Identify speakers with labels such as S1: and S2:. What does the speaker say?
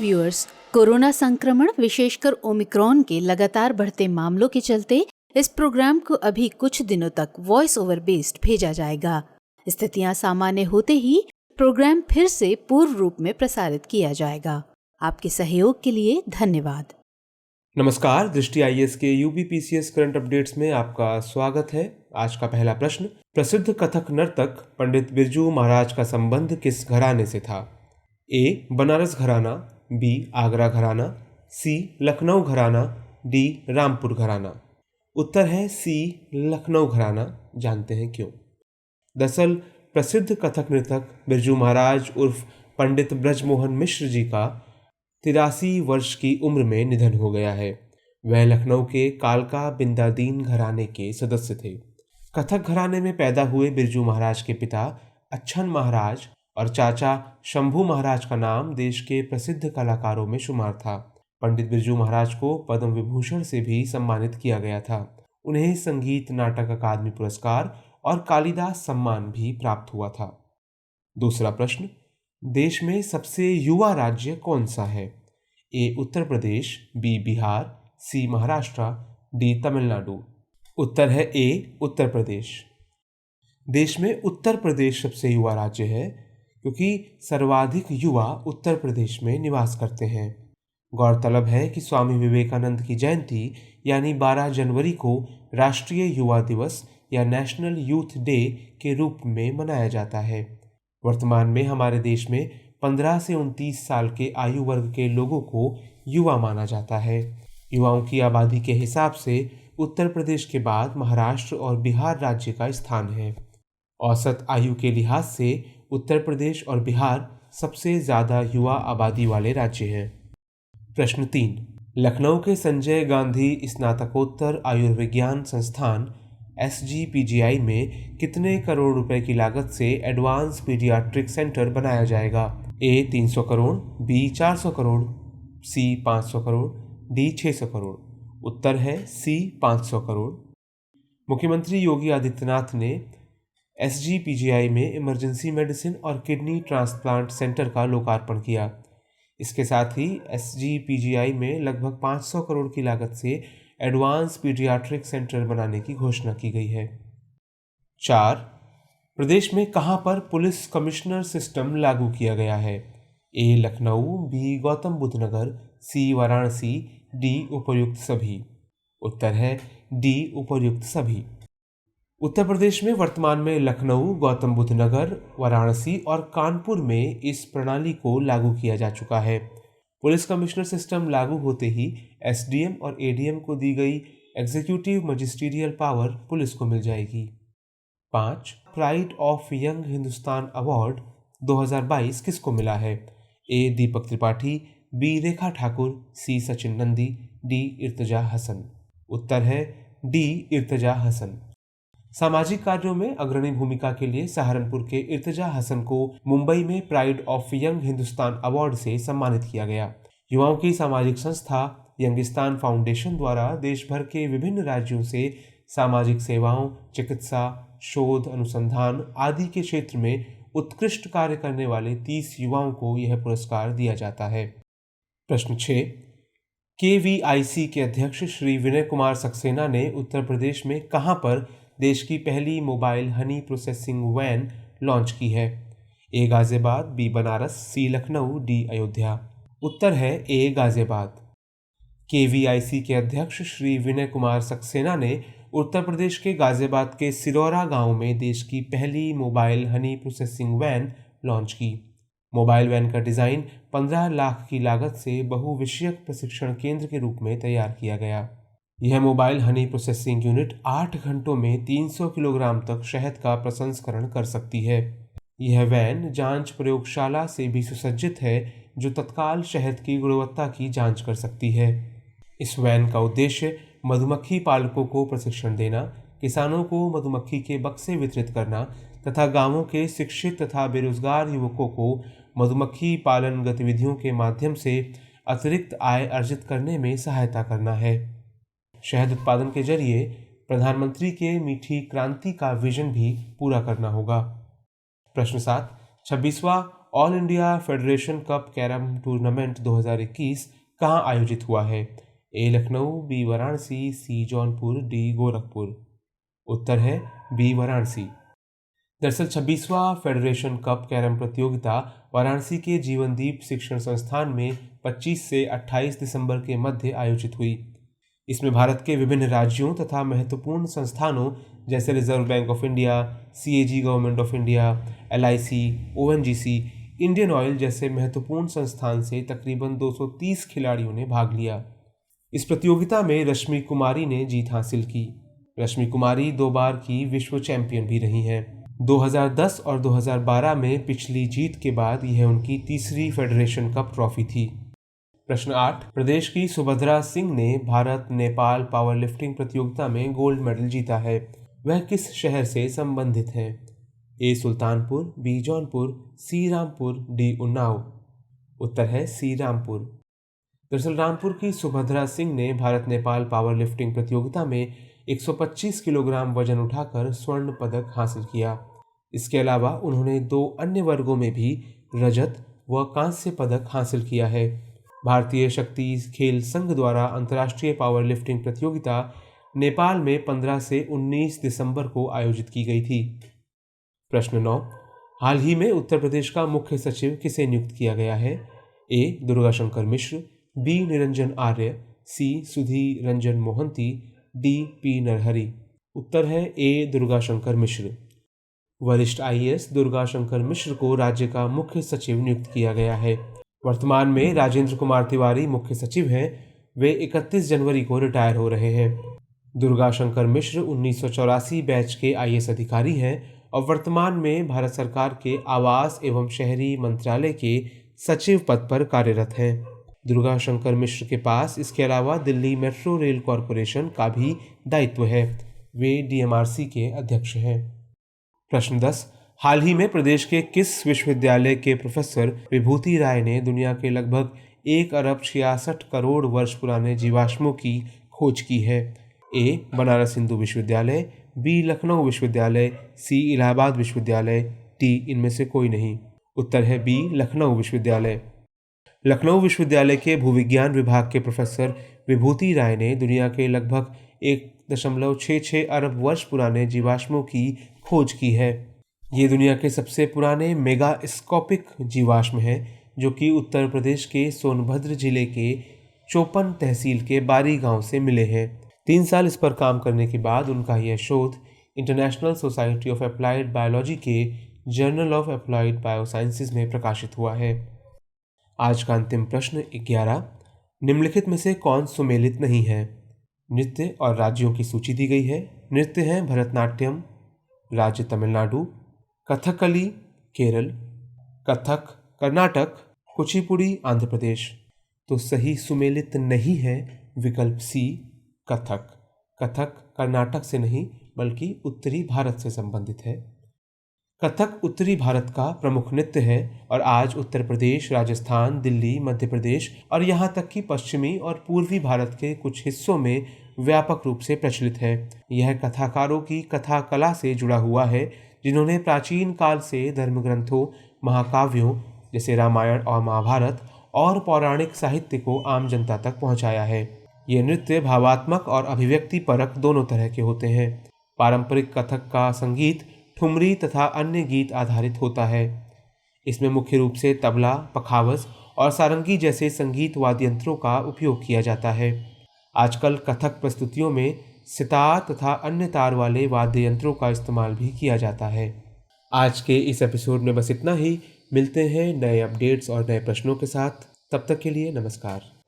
S1: Viewers, corona संक्रमण विशेषकर Omicron के लगातार बढ़ते मामलों के चलते इस प्रोग्राम को अभी कुछ दिनों तक वॉइस ओवर बेस्ड भेजा जाएगा। स्थितियां सामान्य होते ही प्रोग्राम फिर से पूर्व रूप में प्रसारित किया जाएगा। आपके सहयोग के लिए धन्यवाद।
S2: नमस्कार, दृष्टि आईएएस के यूपीपीसीएस करंट अपडेट्स में आपका स्वागत है। आज का पहला प्रश्न, प्रसिद्ध कथक नर्तक पंडित बिरजू महाराज का संबंध किस घराने से था? ए. बनारस घराना, बी. आगरा घराना, सी. लखनऊ घराना, डी. रामपुर घराना। उत्तर है सी. लखनऊ घराना। जानते हैं क्यों। दरअसल प्रसिद्ध कथक नर्तक बिरजू महाराज उर्फ पंडित ब्रजमोहन मिश्र जी का 83 वर्ष की उम्र में निधन हो गया है। वह लखनऊ के कालका बिंदादीन घराने के सदस्य थे। कथक घराने में पैदा हुए बिरजू महाराज के पिता अच्छन महाराज और चाचा शंभू महाराज का नाम देश के प्रसिद्ध कलाकारों में शुमार था। पंडित बिरजू महाराज को पद्म विभूषण से भी सम्मानित किया गया था। उन्हें संगीत नाटक अकादमी पुरस्कार और कालिदास सम्मान भी प्राप्त हुआ था। दूसरा प्रश्न, देश में सबसे युवा राज्य कौन सा है? ए. उत्तर प्रदेश, बी. बिहार, सी. महाराष्ट्र, डी. तमिलनाडु। उत्तर है ए. उत्तर प्रदेश। देश में उत्तर प्रदेश सबसे युवा राज्य है क्योंकि सर्वाधिक युवा उत्तर प्रदेश में निवास करते हैं। गौरतलब है कि स्वामी विवेकानंद की जयंती यानी 12 जनवरी को राष्ट्रीय युवा दिवस या नेशनल यूथ डे के रूप में मनाया जाता है। वर्तमान में हमारे देश में 15 से 29 साल के आयु वर्ग के लोगों को युवा माना जाता है। युवाओं की आबादी के हिसाब से उत्तर प्रदेश के बाद महाराष्ट्र और बिहार राज्य का स्थान है। औसत आयु के लिहाज से उत्तर प्रदेश और बिहार सबसे ज़्यादा युवा आबादी वाले राज्य हैं। प्रश्न 3, लखनऊ के संजय गांधी स्नातकोत्तर आयुर्विज्ञान संस्थान SGPGI में कितने करोड़ रुपए की लागत से एडवांस पीडियाट्रिक सेंटर बनाया जाएगा? ए. 300 करोड़, बी. 400 करोड़, सी. 500 करोड़, डी. 600 करोड़। उत्तर है सी. 500 करोड़। मुख्यमंत्री योगी आदित्यनाथ ने SGPGI में इमरजेंसी मेडिसिन और किडनी ट्रांसप्लांट सेंटर का लोकार्पण किया। इसके साथ ही SGPGI में लगभग 500 करोड़ की लागत से एडवांस पीडियाट्रिक सेंटर बनाने की घोषणा की गई है। 4, प्रदेश में कहां पर पुलिस कमिश्नर सिस्टम लागू किया गया है? A. Lucknow, B. Gautam Buddha Nagar, C. Varanasi, D. उपर्युक्त सभी। उत्तर है डी. उपर्युक्त सभी। उत्तर प्रदेश में वर्तमान में लखनऊ, गौतम बुद्ध नगर, वाराणसी और कानपुर में इस प्रणाली को लागू किया जा चुका है। पुलिस कमिश्नर सिस्टम लागू होते ही SDM और ADM को दी गई एग्जीक्यूटिव मजिस्ट्रियल पावर पुलिस को मिल जाएगी। 5, pride of young Hindustan award 2022 किसको मिला है? ए. दीपक त्रिपाठी, बी. रेखा ठाकुर, सी. सचिन नंदी, डी. इर्तजा हसन। उत्तर है डी. इर्तजा हसन। सामाजिक कार्यों में अग्रणी भूमिका के लिए सहारनपुर के इर्तजा हसन को मुंबई में pride of young Hindustan award से सम्मानित किया गया। युवाओं की सामाजिक संस्था यंगिस्तान फाउंडेशन द्वारा देश भर के विभिन्न राज्यों से सामाजिक सेवाओं, चिकित्सा, शोध, अनुसंधान आदि के क्षेत्र में उत्कृष्ट कार्य करने वाले 30 युवाओं को यह पुरस्कार दिया जाता है। प्रश्न 6, KVIC के अध्यक्ष श्री विनय कुमार सक्सेना ने उत्तर प्रदेश में कहां पर देश की पहली mobile honey processing van launch की है? A. Ghaziabad, B. Banaras, C. Lucknow, D. Ayodhya. उत्तर है ए. गाजियाबाद। KVIC के अध्यक्ष श्री विनय कुमार सक्सेना ने उत्तर प्रदेश के गाजियाबाद के सिरौरा गांव में देश की पहली mobile honey processing van launch की। मोबाइल वैन का डिज़ाइन 15 लाख की लागत से बहुविषयक प्रशिक्षण केंद्र के रूप में तैयार किया गया। यह मोबाइल हनी प्रोसेसिंग यूनिट 8 घंटों में 300 किलोग्राम तक शहद का प्रसंस्करण कर सकती है। यह वैन जांच प्रयोगशाला से भी सुसज्जित है जो तत्काल शहद की गुणवत्ता की जांच कर सकती है। इस वैन का उद्देश्य मधुमक्खी पालकों को प्रशिक्षण देना, किसानों को मधुमक्खी के बक्से वितरित करना तथा गांवों के शिक्षित तथा बेरोजगार युवकों को मधुमक्खी पालन गतिविधियों के माध्यम से अतिरिक्त आय अर्जित करने में सहायता करना है। शहद उत्पादन के जरिए प्रधानमंत्री के मीठी क्रांति का विजन भी पूरा करना होगा। प्रश्न 7, 26वां all India federation cup carrom tournament 2021 कहाँ आयोजित हुआ है? A Lucknow, B Varanasi, C Jaunpur, D Gorakhpur. उत्तर है बी वाराणसी। दरअसल 26वां फेडरेशन कप कैरम प्रतियोगिता वाराणसी के जीवनदीप शिक्षण संस्थान में 25 से 28 दिसंबर के मध्य आयोजित हुई। इसमें भारत के विभिन्न राज्यों तथा महत्वपूर्ण संस्थानों जैसे reserve bank of India, CAG government of India, LIC, ONGC, Indian oil जैसे महत्वपूर्ण संस्थान से तकरीबन 230 खिलाड़ियों ने भाग लिया। इस प्रतियोगिता में रश्मि कुमारी ने जीत हासिल की। रश्मि कुमारी 2 बार की विश्व चैंपियन भी रही हैं। 2010 और 2012 में पिछली जीत के बाद यह उनकी तीसरी फेडरेशन कप ट्रॉफी थी। प्रश्न 8, प्रदेश की सुभद्रा सिंह ने भारत नेपाल पावर लिफ्टिंग प्रतियोगिता में गोल्ड मेडल जीता है। वह किस शहर से संबंधित है? ए सुल्तानपुर, बी जौनपुर, सी रामपुर, डी उन्नाव। उत्तर है सी रामपुर। दरअसल रामपुर की सुभद्रा सिंह ने भारत नेपाल पावर लिफ्टिंग प्रतियोगिता में 125 किलोग्राम वजन उठाकर स्वर्ण पदक हासिल किया। इसके अलावा उन्होंने 2 अन्य वर्गों में भी रजत व कांस्य पदक हासिल किया है। भारतीय शक्ति खेल संघ द्वारा अंतर्राष्ट्रीय पावर लिफ्टिंग प्रतियोगिता नेपाल में 15 से 19 दिसंबर को आयोजित की गई थी। प्रश्न 9, हाल ही में उत्तर प्रदेश का मुख्य सचिव किसे नियुक्त किया गया है? ए दुर्गाशंकर मिश्र, बी निरंजन आर्य, सी सुधीर रंजन मोहंती, डी पी नरहरि। उत्तर है ए दुर्गाशंकर मिश्र। वरिष्ठ IAS दुर्गाशंकर मिश्र को राज्य का मुख्य सचिव नियुक्त किया गया है। वर्तमान में राजेंद्र कुमार तिवारी मुख्य सचिव हैं। वे 31 जनवरी को रिटायर हो रहे हैं। दुर्गाशंकर मिश्र 1984 बैच के IAS अधिकारी हैं और वर्तमान में भारत सरकार के आवास एवं शहरी मंत्रालय के सचिव पद पर कार्यरत हैं। दुर्गाशंकर मिश्र के पास इसके अलावा दिल्ली मेट्रो रेल कॉरपोरेशन का भी दायित्व है। वे DMRC के अध्यक्ष हैं। प्रश्न 10, हाल ही में प्रदेश के किस विश्वविद्यालय के प्रोफेसर विभूति राय ने दुनिया के लगभग 1 अरब 66 करोड़ वर्ष पुराने जीवाश्मों की खोज की है? ए बनारस हिंदू विश्वविद्यालय, बी लखनऊ विश्वविद्यालय, सी इलाहाबाद विश्वविद्यालय, डी इनमें से कोई नहीं। उत्तर है बी लखनऊ विश्वविद्यालय। लखनऊ विश्वविद्यालय के भूविज्ञान विभाग के प्रोफेसर विभूति राय ने दुनिया के लगभग 1.66 अरब वर्ष पुराने जीवाश्मों की खोज की है। ये दुनिया के सबसे पुराने मेगास्कोपिक जीवाश्म हैं जो कि उत्तर प्रदेश के सोनभद्र जिले के चोपन तहसील के बारी गांव से मिले हैं। 3 साल इस पर काम करने के बाद उनका यह शोध international society of applied biology के जर्नल ऑफ अप्लाइड बायोसाइंसेज में प्रकाशित हुआ है। आज का अंतिम प्रश्न 11, निम्नलिखित में से कौन सुमेलित नहीं है? नृत्य और राज्यों की सूची दी गई है। नृत्य हैं भरतनाट्यम राज्य तमिलनाडु, कथकली केरल, कथक कर्नाटक, कुचिपुड़ी आंध्र प्रदेश। तो सही सुमेलित नहीं है विकल्प सी कथक। कथक कर्नाटक से नहीं बल्कि उत्तरी भारत से संबंधित है। कथक उत्तरी भारत का प्रमुख नृत्य है और आज उत्तर प्रदेश, राजस्थान, दिल्ली, मध्य प्रदेश और यहाँ तक कि पश्चिमी और पूर्वी भारत के कुछ हिस्सों में व्यापक रूप से प्रचलित है। यह कथाकारों की कथा कला से जुड़ा हुआ है जिन्होंने प्राचीन काल से धर्म ग्रंथों, महाकाव्यों जैसे रामायण और महाभारत और पौराणिक साहित्य को आम जनता तक पहुँचाया है। ये नृत्य भावात्मक और अभिव्यक्ति परक दोनों तरह के होते हैं। पारंपरिक कथक का संगीत ठुमरी तथा अन्य गीत आधारित होता है। इसमें मुख्य रूप से तबला, पखावज और सारंगी जैसे संगीत वाद्य यंत्रों का उपयोग किया जाता है। आजकल कथक प्रस्तुतियों में सितार तथा अन्य तार वाले वाद्य यंत्रों का इस्तेमाल भी किया जाता है। आज के इस एपिसोड में बस इतना ही। मिलते हैं नए अपडेट्स और नए प्रश्नों के साथ। तब तक के लिए नमस्कार।